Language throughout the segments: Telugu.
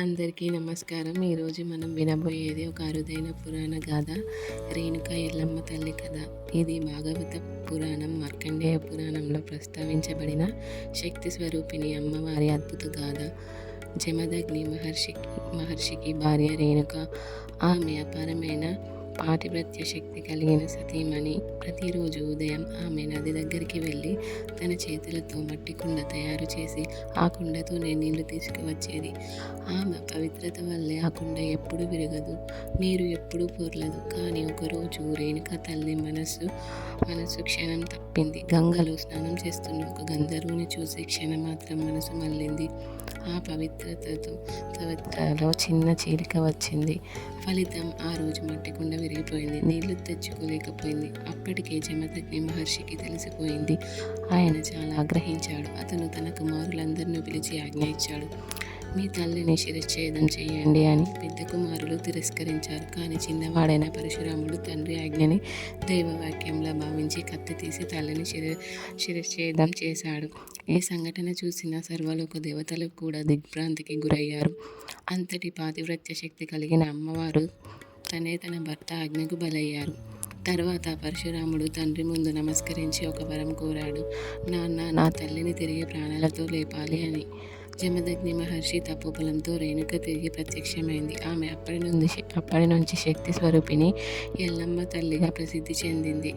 అందరికీ నమస్కారం. ఈరోజు మనం వినబోయేది ఒక అరుదైన పురాణ గాథ, రేణుక ఎల్లమ్మ తల్లి కథ. ఇది భాగవత పురాణం, మార్కండేయ పురాణంలో ప్రస్తావించబడిన శక్తి స్వరూపిణి అమ్మవారి అద్భుత గాథ. జమదగ్ని మహర్షికి భార్య రేణుక. ఆమె అపారమైన పాతివ్రత్య శక్తి కలిగిన సతీమణి. ప్రతిరోజు ఉదయం ఆమె నది దగ్గరికి వెళ్ళి తన చేతులతో మట్టి కుండ తయారు చేసి ఆ కుండతోనే నీళ్లు తీసుకువచ్చేది. ఆమె పవిత్రత వల్లే ఆ కుండ ఎప్పుడు విరగదు, నీరు ఎప్పుడు పొర్లదు. కానీ ఒకరోజు రేణుక తల్లి మనసు క్షణం తప్పింది. గంగలో స్నానం చేస్తున్న ఒక గంధర్వుని చూసి క్షణం మాత్రం మనసు మళ్ళింది. ఆ పవిత్రలో చిన్న చీలిక వచ్చింది. ఫలితం ఆ రోజు మట్టి కుండ విరిగిపోయింది, నీళ్లు తెచ్చుకోలేకపోయింది. అప్పటికే జమదగ్ని మహర్షికి తెలిసిపోయింది. ఆయన చాలా ఆగ్రహించాడు. అతను తన కుమారులందరినీ పిలిచి ఆజ్ఞ ఇచ్చాడు, మీ తల్లిని శిరచ్ఛేదం చేయండి అని. పెద్ద కుమారులు తిరస్కరించారు. కానీ చిన్నవాడైన పరశురాముడు తండ్రి ఆజ్ఞని దైవవాక్యంలా భావించి కత్తి తీసి తల్లిని శిరచ్ఛేదం చేశాడు. ఈ సంఘటన చూసిన సర్వలోక దేవతలు కూడా దిగ్భ్రాంతికి గురయ్యారు. అంతటి పాతివ్రత్య శక్తి కలిగిన అమ్మవారు తన భర్త ఆజ్ఞకు బలయ్యారు. తర్వాత పరశురాముడు తండ్రి ముందు నమస్కరించి ఒక వరం కోరాడు. నాన్న, నా తల్లిని తిరిగి ప్రాణాలతో లేపాలి అని. జమదగ్ని మహర్షి తపోబలంతో రేణుక తిరిగి ప్రత్యక్షమైంది. ఆమె అప్పటి నుంచి శక్తి స్వరూపిణి ఎల్లమ్మ తల్లిగా ప్రసిద్ధి చెందింది.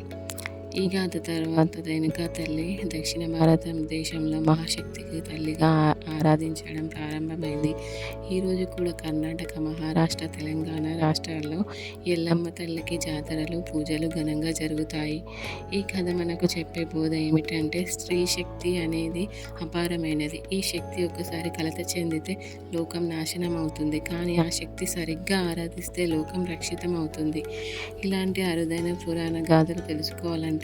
ఈ గాథ తర్వాత రేణుక తల్లి దక్షిణ భారతదేశంలో మహాశక్తికి తల్లిగా ఆరాధించడం ప్రారంభమైంది. ఈరోజు కూడా కర్ణాటక, మహారాష్ట్ర, తెలంగాణ రాష్ట్రాల్లో ఎల్లమ్మ తల్లికి జాతరలు, పూజలు ఘనంగా జరుగుతాయి. ఈ కథ మనకు చెప్పే బోధ ఏమిటంటే, స్త్రీ శక్తి అనేది అపారమైనది. ఈ శక్తి ఒక్కసారి కలత చెందితే లోకం నాశనం అవుతుంది. కానీ ఆ శక్తి సరిగ్గా ఆరాధిస్తే లోకం రక్షితం అవుతుంది. ఇలాంటి అరుదైన పురాణ గాథలు తెలుసుకోవాలంటే